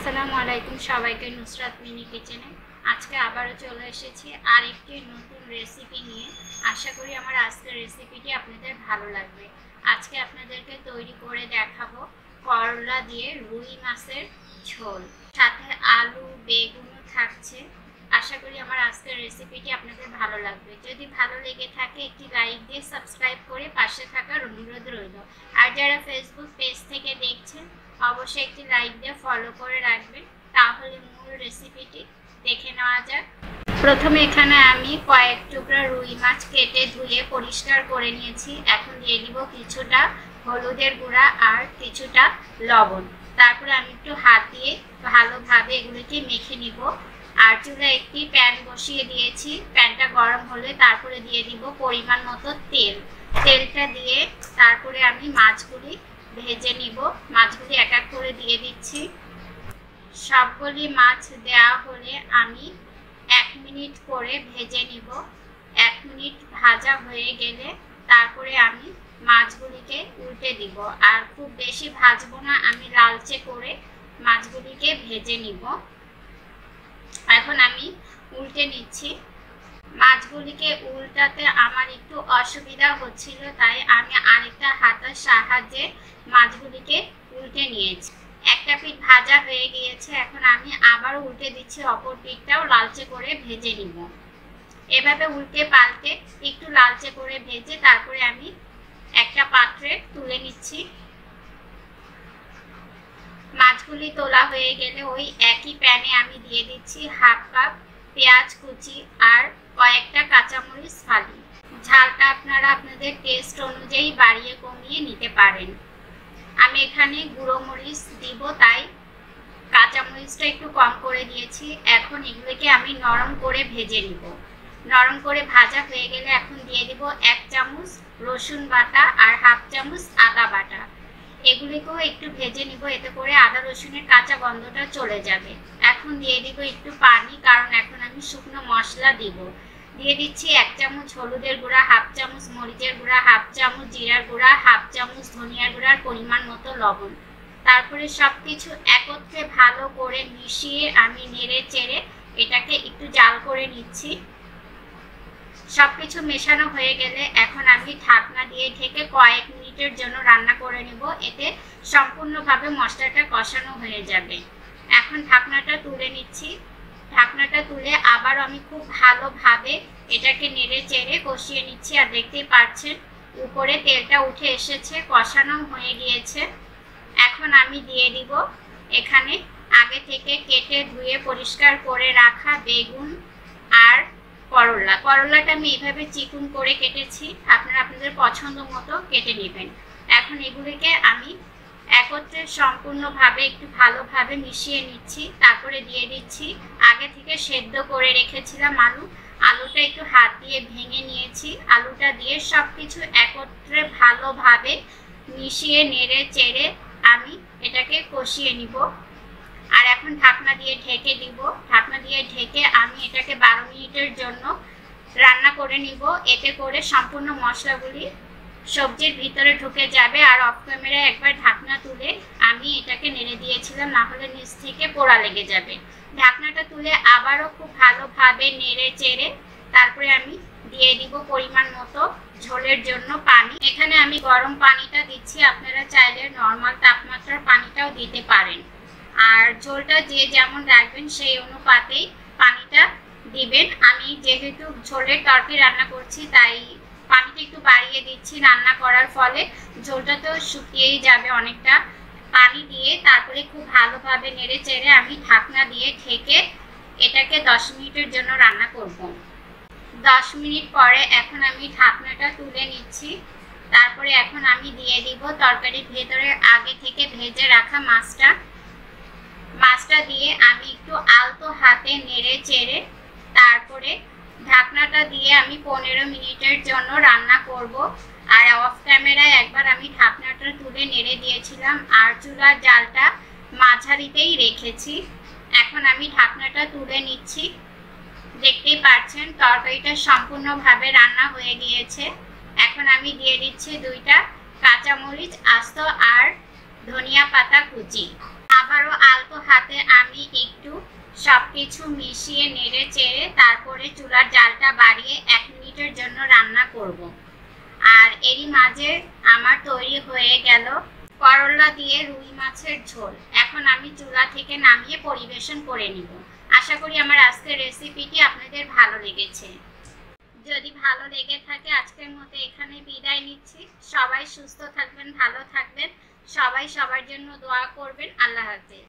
আসসালামু আলাইকুম সবাইকে নুসরাত মিনি কিচেনে আজকে আবারও চলে এসেছি আরেকটি নতুন রেসিপি নিয়ে। আশা করি আমার আজকের রেসিপিটি আপনাদের ভালো লাগবে। আজকে আপনাদেরকে তৈরি করে দেখাবো করলা দিয়ে রুই মাছের ঝোল, সাথে আলু বেগুনও থাকছে। আশা করি আমার আজকের রেসিপিটি আপনাদের ভালো লাগবে। যদি ভালো লেগে থাকে একটি লাইক দিয়ে সাবস্ক্রাইব করে পাশে থাকার অনুরোধ রইল। আর যারা ফেসবুক পেজ থেকে দেখছেন অবশ্যই একটি লাইক দিয়ে ফলো করে রাখবেন, তাহলে মূল রেসিপিটি দেখে নেওয়া যাক। প্রথমে এখানে আমি কয়েক টুকরা রুই মাছ কেটে ধুয়ে পরিষ্কার করে নিয়েছি। এখন দিয়ে দিব কিছুটা হলুদের গুঁড়া আর কিছুটা লবণ। তারপরে আমি একটু হাত দিয়ে ভালোভাবে এগুলিকে মেখে নিব। আর চুলায় একটি প্যান বসিয়ে দিয়েছি। প্যানটা গরম হলে তারপরে দিয়ে দিব পরিমাণ মতো তেল। তেলটা দিয়ে তারপরে আমি মাছগুলি ভেজে নিব। মাছগুলি এক এক করে দিয়ে দিচ্ছি। সবগুলি মাছ দেওয়া হলে আমি 1 মিনিট করে ভেজে নিব। 1 মিনিট ভাজা হয়ে গেলে তারপরে আমি মাছগুলিকে উল্টে দিব। আর খুব বেশি ভাজবো না, আমি লালচে করে মাছগুলিকে ভেজে নিব। এখন আমি উল্টে নিচ্ছি। মাছগুলিকে উল্টাতে আমার একটু অসুবিধা হচ্ছিল, তাই আমি আরেকটা হাতার সাহায্যে মাছগুলিকে উল্টে নিয়েছি। একটা পিঠ ভাজা হয়ে গিয়েছে, এখন আমি আবার উল্টে দিচ্ছি। অপর পিঠটাও লালচে করে ভেজে নিব। এভাবে উল্টে পাল্টে একটু লালচে করে ভেজে তারপরে আমি একটা পাত্রে তুলে নিচ্ছি। মাছগুলি তোলা হয়ে গেলে ওই একই প্যানে আমি দিয়ে দিচ্ছি 1/2 কাপ পেঁয়াজ কুচি আর কয়েকটা কাঁচামরিচ ফালি। ঝালটা আপনারা আপনাদের টেস্ট অনুযায়ী বাড়িয়ে কমিয়ে নিতে পারেন। আমি এখানে গুঁড়ো মরিচ দিব, তাই কাঁচামরিচটা একটু কম করে দিয়েছি। এখন এগুলোকে আমি নরম করে ভেজে নিব। নরম করে ভাজা হয়ে গেলে এখন দিয়ে দিব 1 চামচ রসুন বাটা আর 1/2 চামচ আদা বাটা। এগুলিকেও একটু ভেজে নিব, এতে করে আদা রসুনের কাঁচা গন্ধটা চলে যাবে। এখন দিয়ে দিব একটু পানি, কারণ এখন আমি শুকনো মশলা দিব। দিয়ে দিচ্ছি 1 চামচ হলুদের গুঁড়া, 1/2 চামচ মরিচের গুঁড়া, 1/2 চামচ জিরার গুঁড়া, 1/2 চামচ ধনিয়ার গুঁড়ার পরিমাণ মতো লবণ। তারপরে সবকিছু একত্রে ভালো করে মিশিয়ে আমি নেড়ে চেড়ে এটাকে একটু জাল করে নিচ্ছি। সবকিছু মেশানো হয়ে গেলে এখন আমি ঢাকনা দিয়ে ঢেকে কয়েক মিনিটের জন্য রান্না করে নেব। এতে সম্পূর্ণভাবে মশলাটা কষানো হয়ে যাবে। এখন ঢাকনাটা তুলে নিচ্ছি। ঢাকনাটা তুলে আবার আমি খুব ভালোভাবে এটাকে নেড়ে চেড়ে কষিয়ে নিচ্ছি। আর দেখতেই পাচ্ছেন উপরে তেলটা উঠে এসেছে, কষানো হয়ে গিয়েছে। এখন আমি দিয়ে দিব এখানে আগে থেকে কেটে ধুয়ে পরিষ্কার করে রাখা বেগুন আর করলাটা আমি এইভাবে চিকন করে কেটেছি। আপনারা আপনাদের পছন্দ মতো কেটে নেবেন। এখন এগুলিকে আমি একত্রে সম্পূর্ণভাবে একটু ভালোভাবে মিশিয়ে নিচ্ছি। তারপরে দিয়ে দিচ্ছি আগে থেকে সেদ্ধ করে রেখেছিলাম আলুটা একটু হাত দিয়ে ভেঙে নিয়েছি। আলুটা দিয়ে সবকিছু একত্রে ভালোভাবে মিশিয়ে নেড়ে চেড়ে আমি এটাকে কষিয়ে নিব। আর এখন ঢাকনা দিয়ে ঢেকে দিব। ঢাকনা দিয়ে ঢেকে আমি এটাকে 12 মিনিটের জন্য রান্না করে নিব। এতে করে সম্পূর্ণ মশলাগুলি সবজির ভিতরে ঢুকে যাবে। আর অফ ক্যামেরায় একবার ঢাকনা তুলে আমি এটাকে নেড়ে দিয়েছিলাম, না হলে নিচ থেকে পোড়া লেগে যাবে। ঢাকনাটা তুলে আবারও খুব ভালোভাবে নেড়ে চেড়ে তারপরে আমি দিয়ে দিব পরিমাণ মতো ঝোলের জন্য পানি। এখানে আমি গরম পানিটা দিচ্ছি, আপনারা চাইলে নর্মাল তাপমাত্রার পানিটাও দিতে পারেন। আর ঝোলটা যে যেমন রাখবেন সেই অনুপাতেই পানিটা দিবেন। আমি যেহেতু ঝোলের তরকারি রান্না করছি তাই পানিটা একটু বাড়িয়ে দিচ্ছি। রান্না করার ফলে ঝোলটা তো শুকিয়েই যাবে অনেকটা। পানি দিয়ে তারপরে খুব ভালোভাবে নেড়ে চেড়ে আমি ঢাকনা দিয়ে ঢেকে এটাকে 10 মিনিটের জন্য রান্না করব। 10 মিনিট পরে এখন আমি ঢাকনাটা তুলে নিচ্ছি। তারপরে এখন আমি দিয়ে দিব তরকারির ভেতরে আগে থেকে ভেজে রাখা মাছটা দিয়ে আমি একটু আলতো হাতে নেড়ে চেড়ে তারপরে ঢাকনাটা দিয়ে আমি 15 মিনিটের জন্য রান্না করব। আর অফ ক্যামেরায় একবার আমি ঢাকনাটা তুলে নেড়ে দিয়েছিলাম। আর চুলার জালটা মাঝারিতেই রেখেছি। এখন আমি ঢাকনাটা তুলে নিচ্ছি। দেখতেই পাচ্ছেন তরকারিটা সম্পূর্ণভাবে রান্না হয়ে গিয়েছে। এখন আমি দিয়ে দিচ্ছি 2টা কাঁচামরিচ আস্ত আর ধনিয়া পাতা কুচি। আবারও আলতো হাতে সবকিছু মিশিয়ে নেড়ে চেড়ে তারপরে চুলার জালটা বাড়িয়ে 1 মিনিটের জন্য রান্না করব। আর এরই মাঝে আমার তৈরি হয়ে গেল করলা দিয়ে রুই মাছের ঝোল। এখন আমি চুলা থেকে নামিয়ে পরিবেশন করে নিব। আশা করি আমার আজকের রেসিপিটি আপনাদের ভালো লেগেছে। যদি ভালো লেগে থাকে আজকের মতো এখানে বিদায় নিচ্ছি। সবাই সুস্থ থাকবেন, ভালো থাকবেন, সবাই সবার জন্য দোয়া করবেন। আল্লাহ হাফেজ।